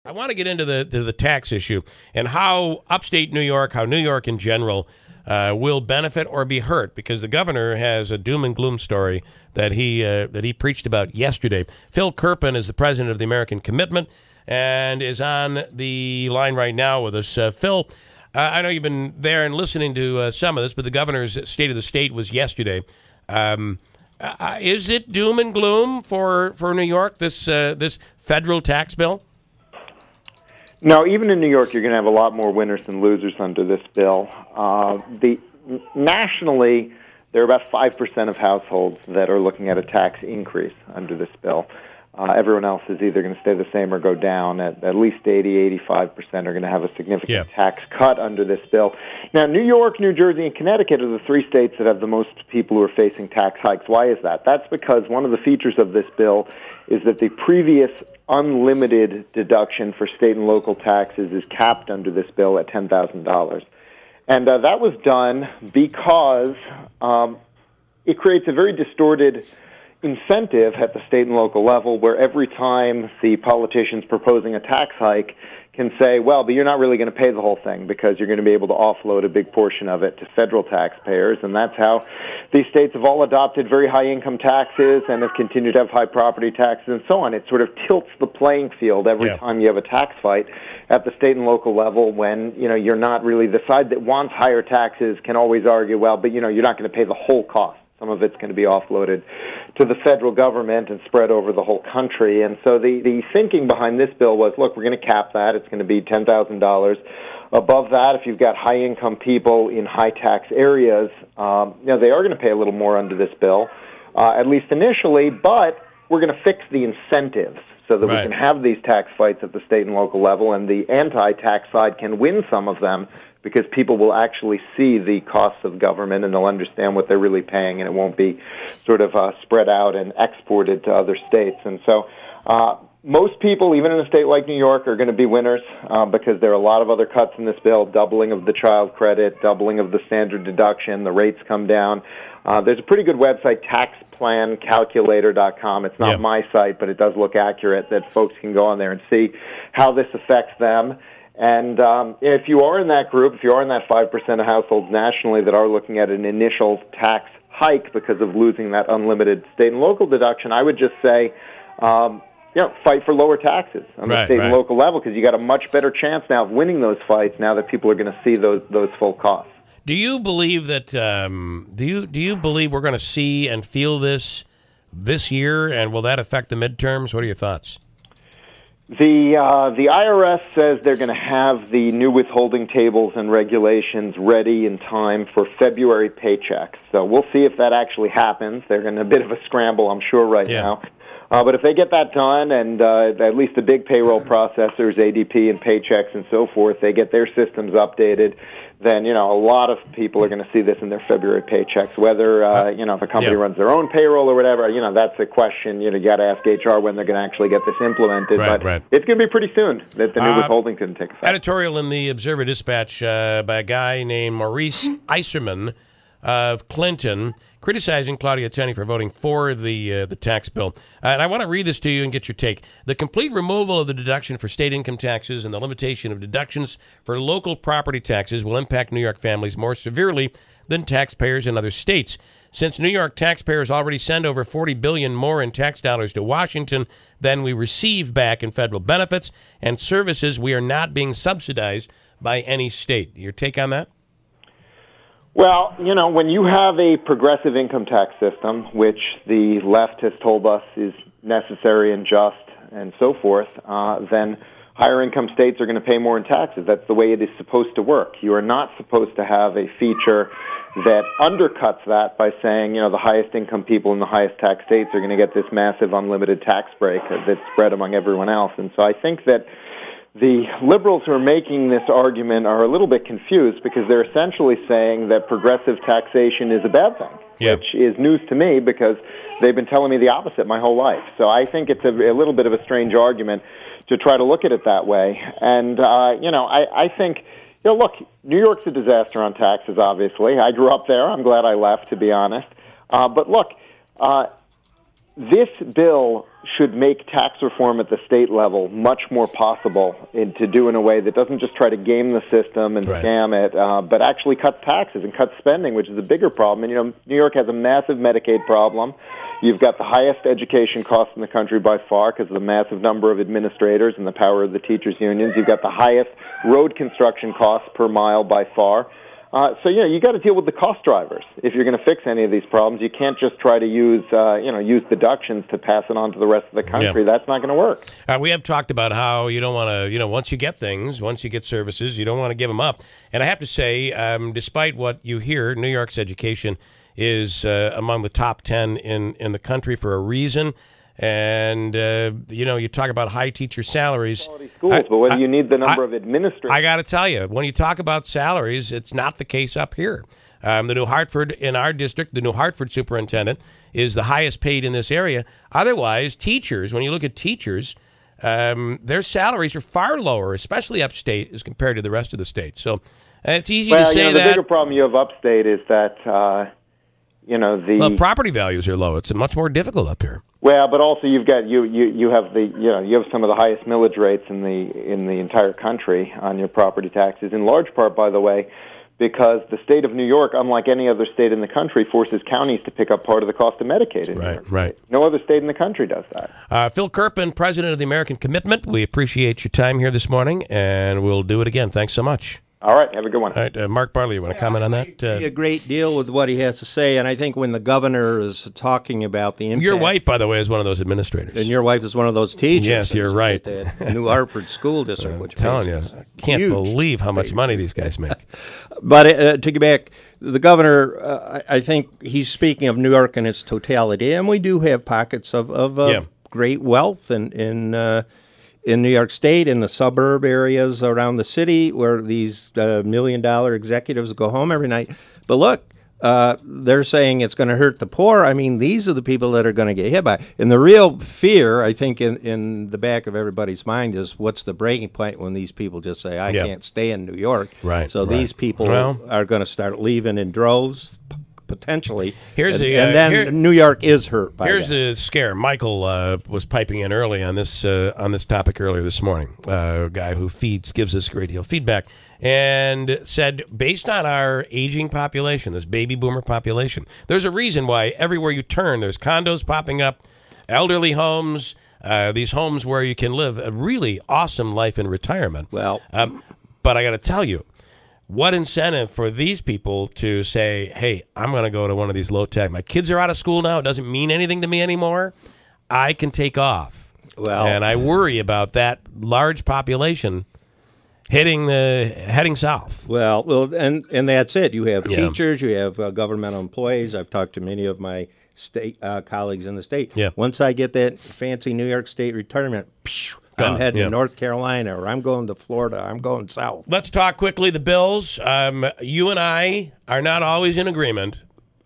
I want to get into the tax issue and how upstate New York, how New York in general, will benefit or be hurt, because the governor has a doom and gloom story that he preached about yesterday. Phil Kerpen is the president of the American Commitment and is on the line right now with us. Phil, I know you've been there and listening to some of this, but the governor's State of the State was yesterday. Is it doom and gloom for New York, this federal tax bill? No, even in New York, you're going to have a lot more winners than losers under this bill. Nationally, there are about 5% of households that are looking at a tax increase under this bill. Everyone else is either going to stay the same or go down. At least 85% are going to have a significant tax cut under this bill. Now, New York, New Jersey, and Connecticut are the three states that have the most people who are facing tax hikes. Why is that? That's because one of the features of this bill is that the previous unlimited deduction for state and local taxes is capped under this bill at $10,000. And that was done because it creates a very distorted incentive at the state and local level, where every time the politician's proposing a tax hike can say, well, but you're not really going to pay the whole thing because you're going to be able to offload a big portion of it to federal taxpayers. And that's how these states have all adopted very high income taxes and have continued to have high property taxes and so on. It sort of tilts the playing field every time you have a tax fight at the state and local level, when you're not really, the side that wants higher taxes can always argue, well, but you're not going to pay the whole cost. Some of it's going to be offloaded to the federal government and spread over the whole country. And so the thinking behind this bill was, look, we're going to cap that. It's going to be $10,000. Above that, if you've got high-income people in high-tax areas, they are going to pay a little more under this bill, at least initially, but we're going to fix the incentives so that we can have these tax fights at the state and local level, and the anti-tax side can win some of them, because people will actually see the costs of government and they'll understand what they're really paying, and it won't be sort of spread out and exported to other states. And so most people, even in a state like New York, are going to be winners because there are a lot of other cuts in this bill: doubling of the child credit, doubling of the standard deduction, the rates come down. There's a pretty good website, taxplancalculator.com. It's not my site, but it does look accurate, that folks can go on there and see how this affects them. And if you are in that group, if you are in that 5% of households nationally that are looking at an initial tax hike because of losing that unlimited state and local deduction, I would just say, fight for lower taxes on the state and local level, because you got a much better chance now of winning those fights now that people are going to see those full costs. Do you believe that? Do you believe we're going to see and feel this year, and will that affect the midterms? What are your thoughts? The IRS says they're going to have the new withholding tables and regulations ready in time for February paychecks. So we'll see if that actually happens. They're in a bit of a scramble, I'm sure, right now. But if they get that done, and at least the big payroll processors, ADP and Paychex and so forth, they get their systems updated, then, a lot of people are going to see this in their February paychecks. Whether, if a company runs their own payroll or whatever, that's a question. You got to ask HR when they're going to actually get this implemented. But it's going to be pretty soon that the new withholding can take effect. Editorial in the Observer-Dispatch by a guy named Maurice Iserman of Clinton, criticizing Claudia Tenney for voting for the tax bill. And I want to read this to you and get your take. The complete removal of the deduction for state income taxes and the limitation of deductions for local property taxes will impact New York families more severely than taxpayers in other states. Since New York taxpayers already send over $40 billion more in tax dollars to Washington than we receive back in federal benefits and services, we are not being subsidized by any state. Your take on that? Well, when you have a progressive income tax system, which the left has told us is necessary and just and so forth, then higher income states are going to pay more in taxes. That's the way it is supposed to work. You are not supposed to have a feature that undercuts that by saying, the highest income people in the highest tax states are going to get this massive unlimited tax break that's spread among everyone else. And so I think that the liberals who are making this argument are a little bit confused, because they're essentially saying that progressive taxation is a bad thing, which is news to me, because they've been telling me the opposite my whole life. So I think it's a little bit of a strange argument to try to look at it that way. And, I think, look, New York's a disaster on taxes, obviously. I grew up there. I'm glad I left, to be honest. But look, this bill should make tax reform at the state level much more possible to do in a way that doesn't just try to game the system and scam it, but actually cuts taxes and cuts spending, which is a bigger problem. And, you know, New York has a massive Medicaid problem. You've got the highest education costs in the country by far because of the massive number of administrators and the power of the teachers' unions. You've got the highest road construction costs per mile by far. So, you know, you got to deal with the cost drivers. If you're going to fix any of these problems, you can't just try to use deductions to pass it on to the rest of the country. That's not going to work. We have talked about how you don't want to, you know, once you get things, once you get services, you don't want to give them up. And I have to say, despite what you hear, New York's education is among the top 10 in the country for a reason. And, you know, you talk about high teacher salaries. Quality schools, but whether you need the number of administrators. I got to tell you, when you talk about salaries, it's not the case up here. The New Hartford, in our district, the New Hartford superintendent is the highest paid in this area. Otherwise, teachers, when you look at teachers, their salaries are far lower, especially upstate, as compared to the rest of the state. So it's easy to say the that. The bigger problem you have upstate is that, Well, property values are low. It's much more difficult up here. Well, but also you have some of the highest millage rates in the entire country on your property taxes. In large part, by the way, because the state of New York, unlike any other state in the country, forces counties to pick up part of the cost of Medicaid. Right. No other state in the country does that. Phil Kerpen, president of the American Commitment. We appreciate your time here this morning, and we'll do it again. Thanks so much. All right, have a good one. All right, Marc Butler, you want to comment on that? I agree a great deal with what he has to say, and I think when the governor is talking about the impact... Your wife, by the way, is one of those administrators. And your wife is one of those teachers. Yes, you're right. At the New Hartford School District, which I'm telling you, I can't believe how much money these guys make. But to get back, the governor, I think he's speaking of New York in its totality, and we do have pockets of great wealth in New York State, in the suburb areas around the city where these $1 million executives go home every night. But look, they're saying it's going to hurt the poor. I mean, these are the people that are going to get hit by it. And the real fear, I think, in the back of everybody's mind is what's the breaking point when these people just say, I can't stay in New York. Right. So these people are going to start leaving in droves, potentially. New York is hurt by Here's that. the scare. Michael was piping in early on this topic earlier this morning. A guy who gives us a great deal of feedback, and said, based on our aging population, this baby boomer population, there's a reason why everywhere you turn, there's condos popping up, elderly homes, these homes where you can live a really awesome life in retirement. Well, but I got to tell you, what incentive for these people to say, hey, I'm going to go to one of these low-tech. My kids are out of school now. It doesn't mean anything to me anymore. I can take off. Well, and I worry about that large population heading south. Well, and that's it. You have teachers. You have governmental employees. I've talked to many of my state colleagues in the state. Yeah. Once I get that fancy New York State retirement, I'm heading to North Carolina, or I'm going to Florida. I'm going south. Let's talk quickly the Bills. You and I are not always in agreement,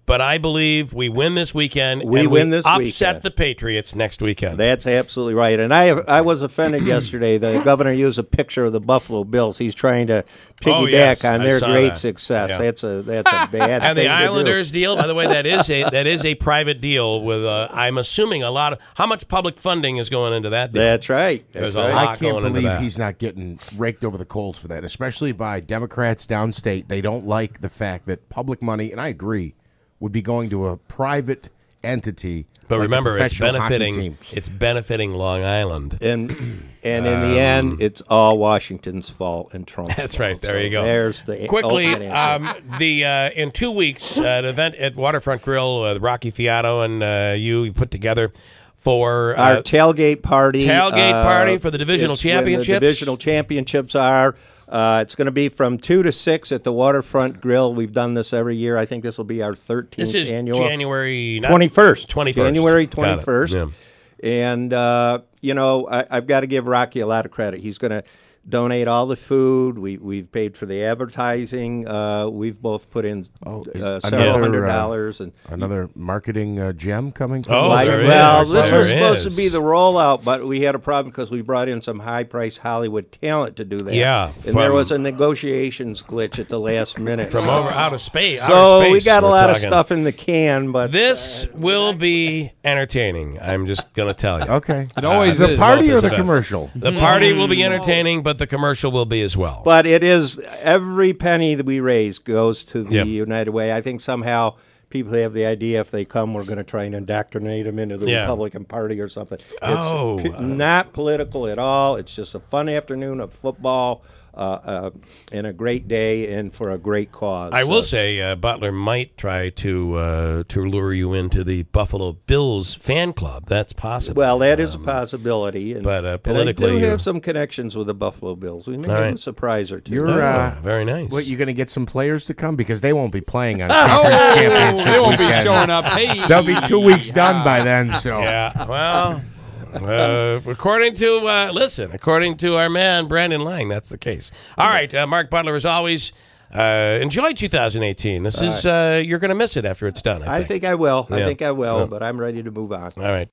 but I believe we win this weekend. We upset the Patriots next weekend. That's absolutely right. And I was offended yesterday. The governor used a picture of the Buffalo Bills. He's trying to piggyback on their great success. Yeah. That's a bad and thing the Islanders to do. deal, by the way, that is a private deal with I'm assuming a lot of how much public funding is going into that deal. That's right. There's a lot I can't going into believe that. he's not getting raked over the coals for that, especially by Democrats downstate. They don't like the fact that public money, and I agree, would be going to a private entity. But like remember, it's benefiting Long Island. And in the end, it's all Washington's fault and Trump's That's fault. right. There you go. There's the quickly. ultimate answer. In 2 weeks, an event at Waterfront Grill, Rocky Fiato and you put together for our tailgate party. For the divisional championships. The divisional championships are. It's going to be from 2 to 6 at the Waterfront Grill. We've done this every year. I think this will be our 13th this is annual. January 21st. 21st. January 21st. Yeah. And, I've got to give Rocky a lot of credit. He's going to donate all the food. We've paid for the advertising. We've both put in several $100s and another marketing gem coming. This was supposed to be the rollout, but we had a problem because we brought in some high-priced Hollywood talent to do that. Yeah, and there was a negotiations glitch at the last minute from out of space. So we got a lot of stuff in the can, but this will be entertaining. I'm just going to tell you. Okay, it always the party or the commercial. The party will be entertaining, but the commercial will be as well. But it is every penny that we raise goes to the United Way. I think somehow people have the idea if they come, we're going to try and indoctrinate them into the Republican Party or something. It's not political at all. It's just a fun afternoon of football. And a great day and for a great cause. I will say Butler might try to lure you into the Buffalo Bills fan club. That's possible. Well, that is a possibility. But politically, and I do have some connections with the Buffalo Bills. We may have a surprise or two. You're very nice. What, you going to get some players to come? Because they won't be playing on conference championship They won't weekend. be showing up. Hey. They'll be 2 weeks done by then. So well... according to our man Brandon Lang, that's the case. All right, Marc Butler, as always, enjoy 2018. This is you're going to miss it after it's done. I think I will. I think I will, but I'm ready to move on. All right.